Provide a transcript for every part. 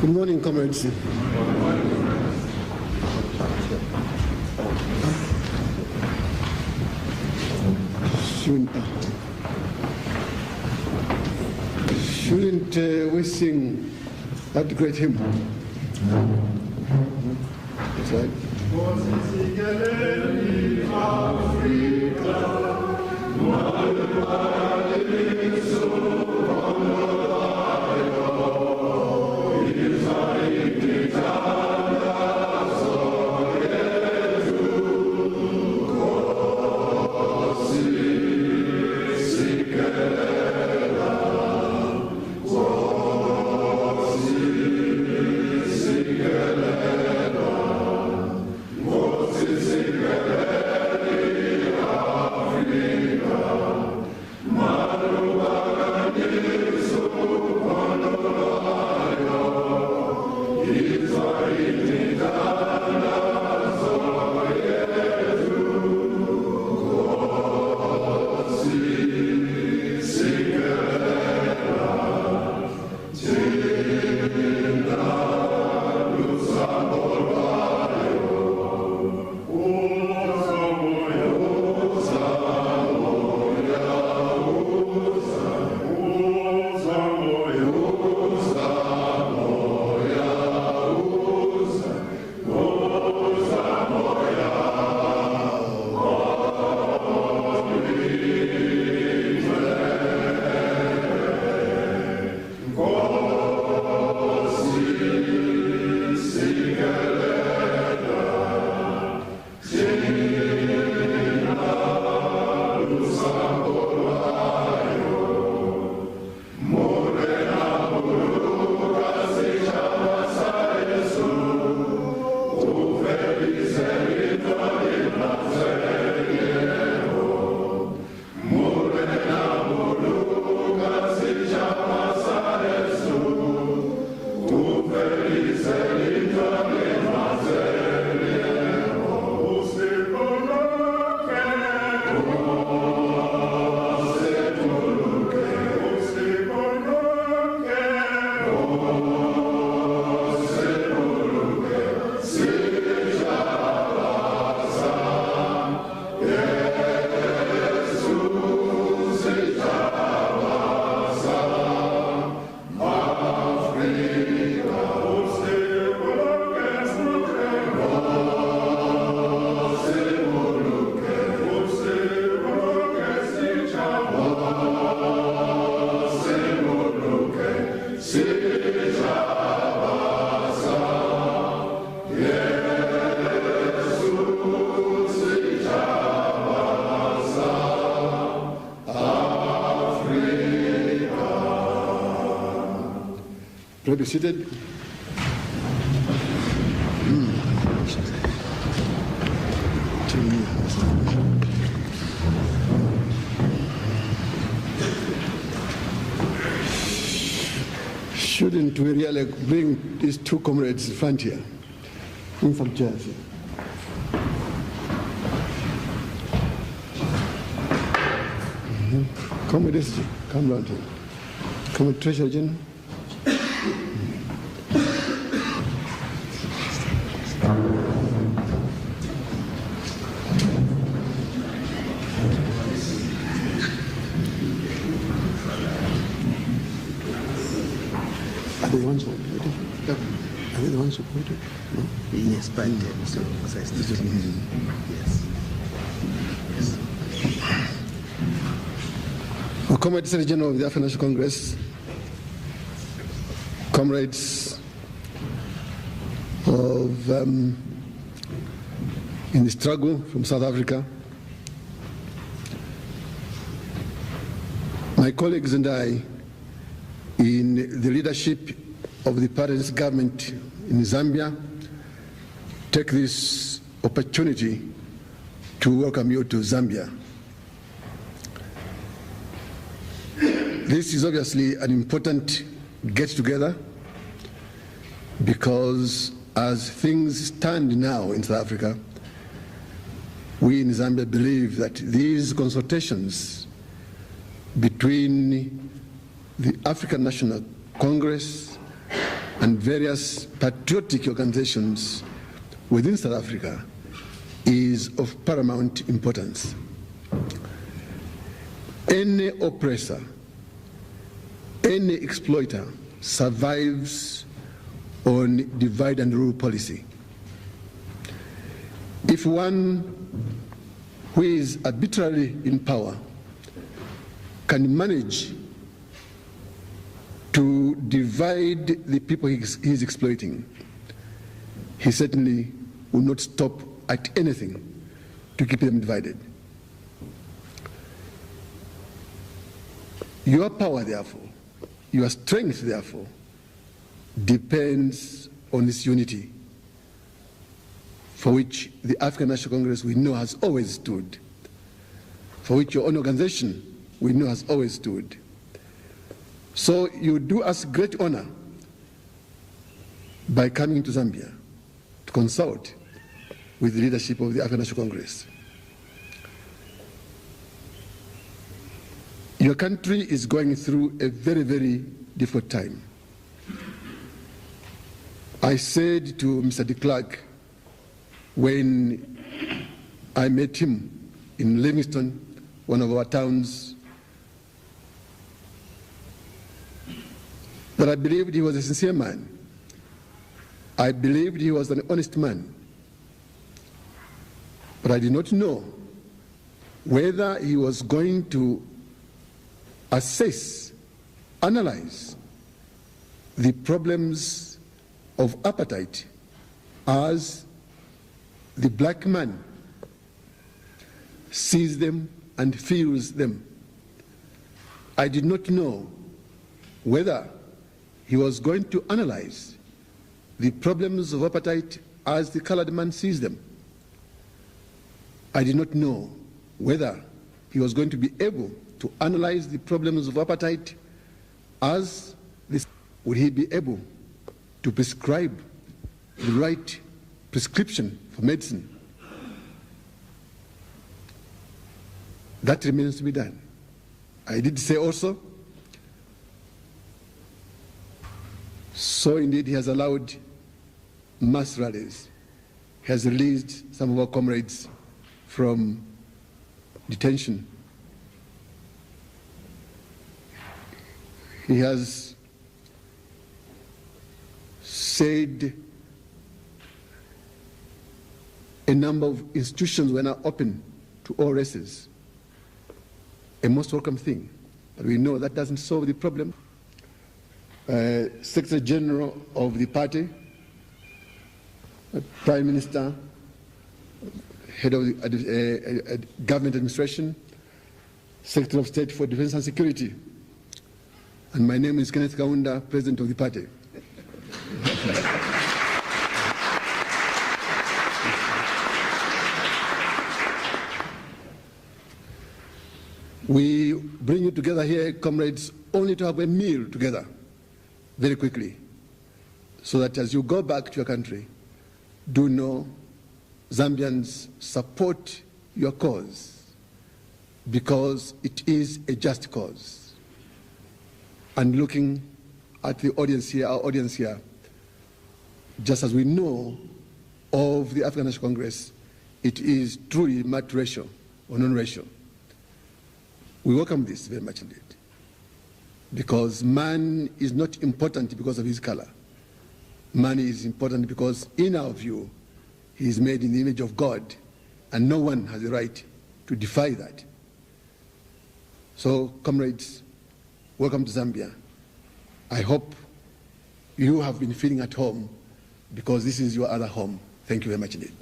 Good morning, comrades. Shouldn't we sing that great hymn? That's right. Be seated. Shouldn't we really bring these two comrades in front here? In some chairs here. Come with this, come round here. Come with Treasurer General. Are they the ones who voted? Are they the ones who voted? No? Yes, but so yes. Well, Comrade Secretary General of the African National Congress, comrades of in the struggle from South Africa, my colleagues and I, in the leadership of the party's government in Zambia, take this opportunity to welcome you to Zambia. This is obviously an important get-together because as things stand now in South Africa, we in Zambia believe that these consultations between the African National Congress and various patriotic organizations within South Africa is of paramount importance. Any oppressor, any exploiter survives on divide and rule policy. If one who is arbitrarily in power can manage to divide the people he is exploiting, he certainly will not stop at anything to keep them divided. Your power, therefore, your strength, therefore, depends on this unity for which the African National Congress, we know, has always stood, for which your own organization, we know, has always stood. So you do us great honor by coming to Zambia to consult with the leadership of the African National Congress. Your country is going through a very, very difficult time. I said to Mr. de Klerk when I met him in Livingstone, one of our towns, that I believed he was a sincere man. I believed he was an honest man. But I did not know whether he was going to assess, analyze the problems of apartheid as the black man sees them and feels them. I did not know whether he was going to analyze the problems of apartheid as the colored man sees them. I did not know whether he was going to be able to analyze the problems of apartheid as this. Would he be able to prescribe the right prescription for medicine? That remains to be done. I did say also, so indeed he has allowed mass rallies. He has released some of our comrades from detention. He has said a number of institutions were now open to all races. A most welcome thing. But we know that doesn't solve the problem. Secretary General of the party, Prime Minister, Head of the Government Administration, Secretary of State for Defense and Security, and my name is Kenneth Kaunda, President of the party. We bring you together here, comrades, only to have a meal together very quickly, so that as you go back to your country, do know Zambians support your cause because it is a just cause. And looking at the audience here, our audience here, just as we know of the African National Congress, it is truly multiracial or non-racial. We welcome this very much indeed, because man is not important because of his color. Man is important because, in our view, he is made in the image of God, and no one has the right to defy that. So, comrades, welcome to Zambia. I hope you have been feeling at home, because this is your other home. Thank you very much indeed.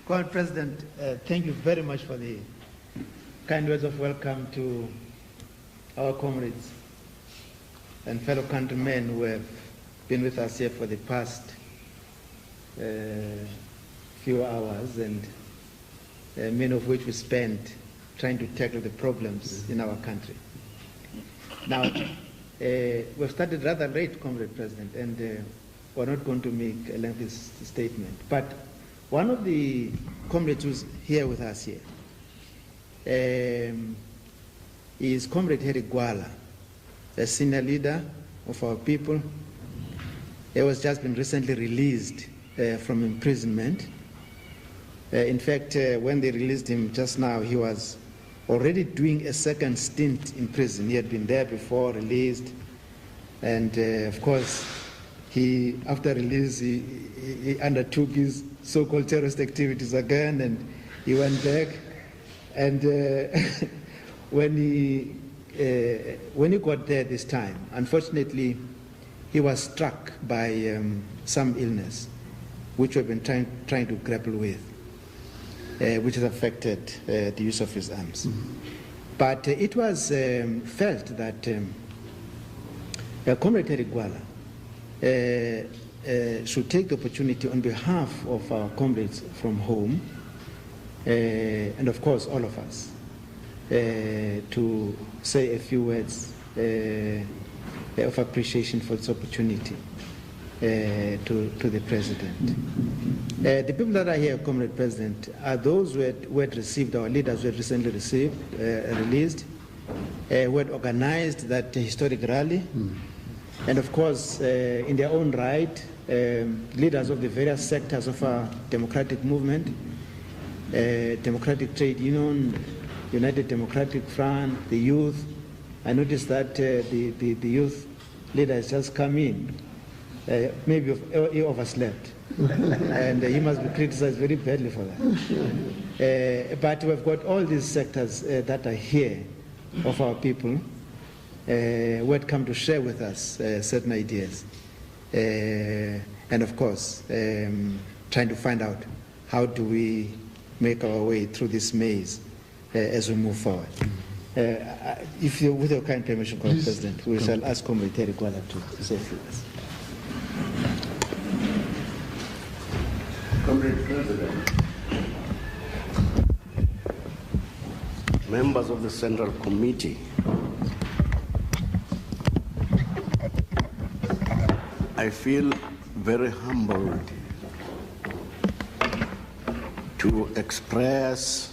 Comrade President, thank you very much for the kind words of welcome to our comrades and fellow countrymen who have been with us here for the past few hours, and many of which we spent trying to tackle the problems in our country. Now, we've started rather late, Comrade President, and we're not going to make a lengthy statement. But one of the comrades who's here with us here is Comrade Harry Gwala, a senior leader of our people. He was just been recently released from imprisonment. In fact, when they released him just now, he was already doing a second stint in prison. He had been there before, released, and of course, after release, he undertook his so-called terrorist activities again, and he went back. And when he got there this time, unfortunately, he was struck by some illness, which we've been trying to grapple with, which has affected the use of his arms. Mm-hmm. But it was felt that Comrade Harry Gwala should take the opportunity on behalf of our comrades from home, and of course all of us, to say a few words of appreciation for this opportunity to the President. The people that are here, Comrade President, are those who had received, our leaders who had recently released, who had organized that historic rally, and of course, in their own right, leaders of the various sectors of our democratic movement, Democratic Trade Union, United Democratic Front, the youth. I noticed that the youth leader has just come in. Maybe he overslept. And he must be criticized very badly for that. But we've got all these sectors that are here of our people who had come to share with us certain ideas. And of course, trying to find out how do we make our way through this maze as we move forward. If you, with your kind permission, Comrade President, we shall ask Comrade Harry Gwala to say a few words. Comrade President, members of the Central Committee, I feel very humbled to express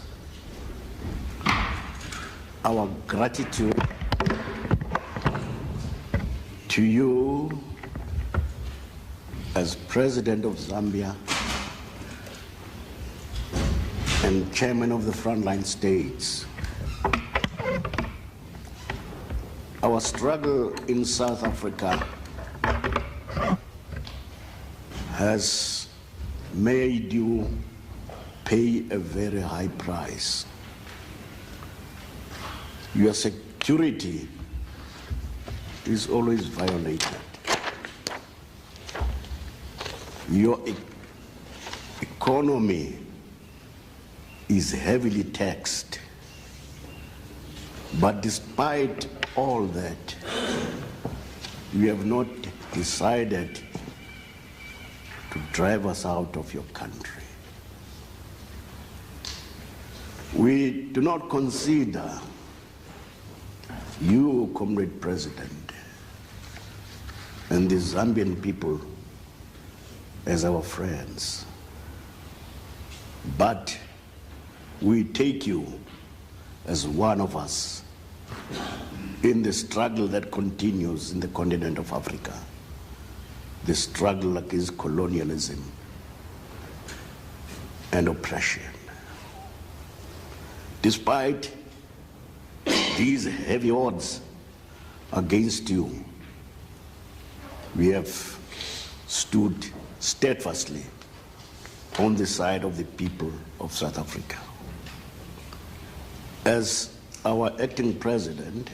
our gratitude to you as President of Zambia and Chairman of the Frontline States. Our struggle in South Africa has made you pay a very high price. Your security is always violated. Your economy is heavily taxed. But despite all that, you have not decided to drive us out of your country. We do not consider you, Comrade President, and the Zambian people as our friends, but we take you as one of us in the struggle that continues in the continent of Africa, the struggle against colonialism and oppression. Despite these heavy odds against you, we have stood steadfastly on the side of the people of South Africa. As our acting president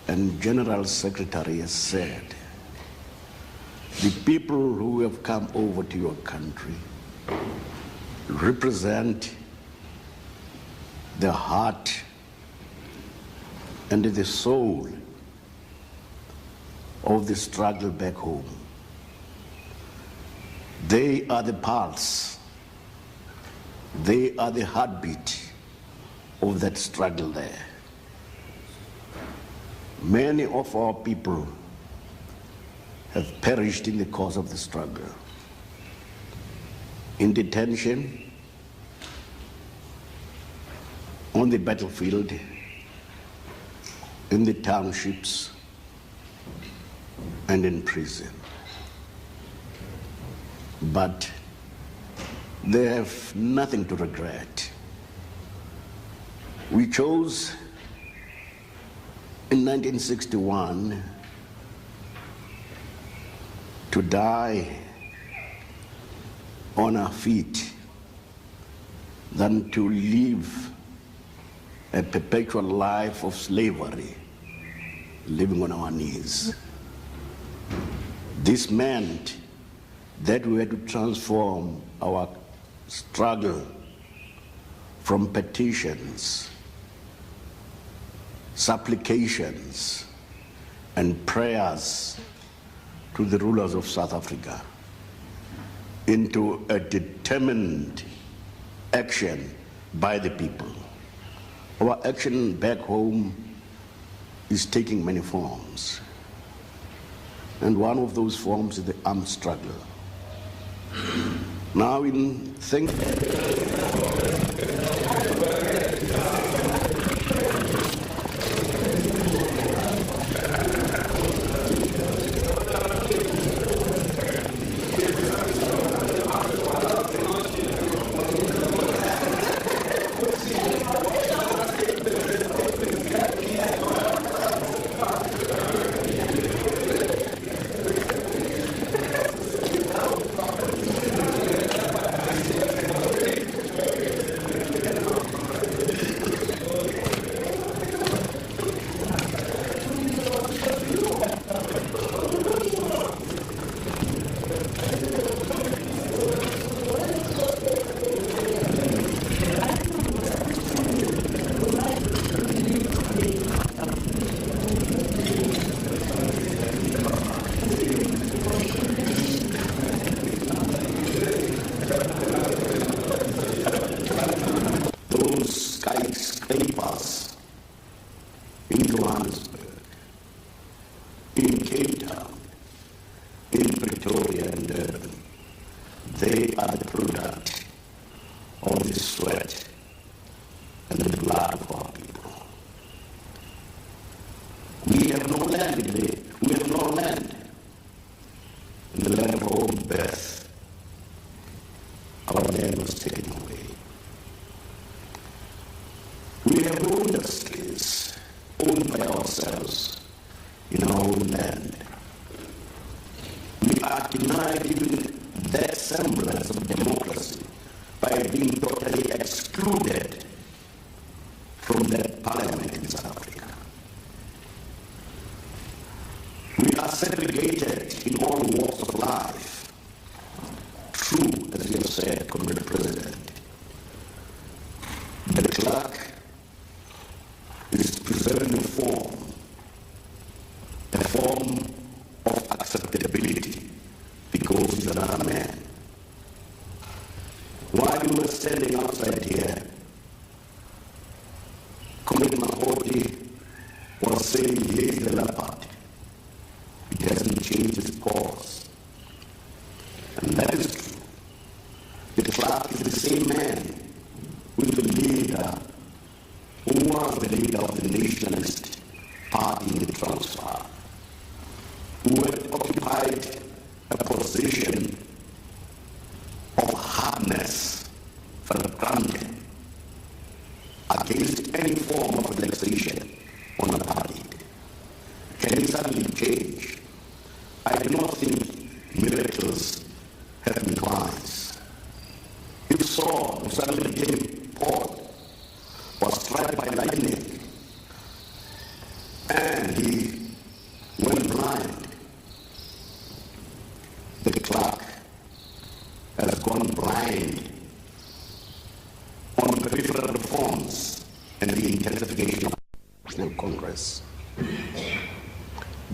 and general secretary has said, the people who have come over to your country represent the heart and the soul of the struggle back home. They are the pulse. They are the heartbeat of that struggle there. Many of our people have perished in the course of the struggle, in detention, on the battlefield, in the townships, and in prison. But they have nothing to regret. We chose in 1961 to die on our feet than to live a perpetual life of slavery, living on our knees. This meant that we had to transform our struggle from petitions, supplications, and prayers to the rulers of South Africa into a determined action by the people. Our action back home is taking many forms. And one of those forms is the armed struggle. Now in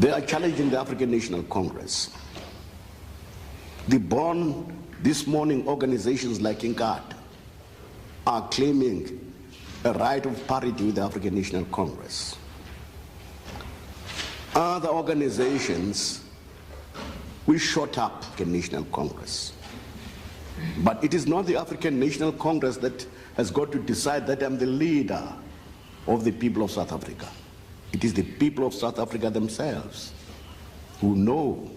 they are challenging the African National Congress. This morning, organizations like INCAD are claiming a right of parity with the African National Congress. Other organizations, we shot up the National Congress. But it is not the African National Congress that has got to decide that I'm the leader of the people of South Africa. It is the people of South Africa themselves who know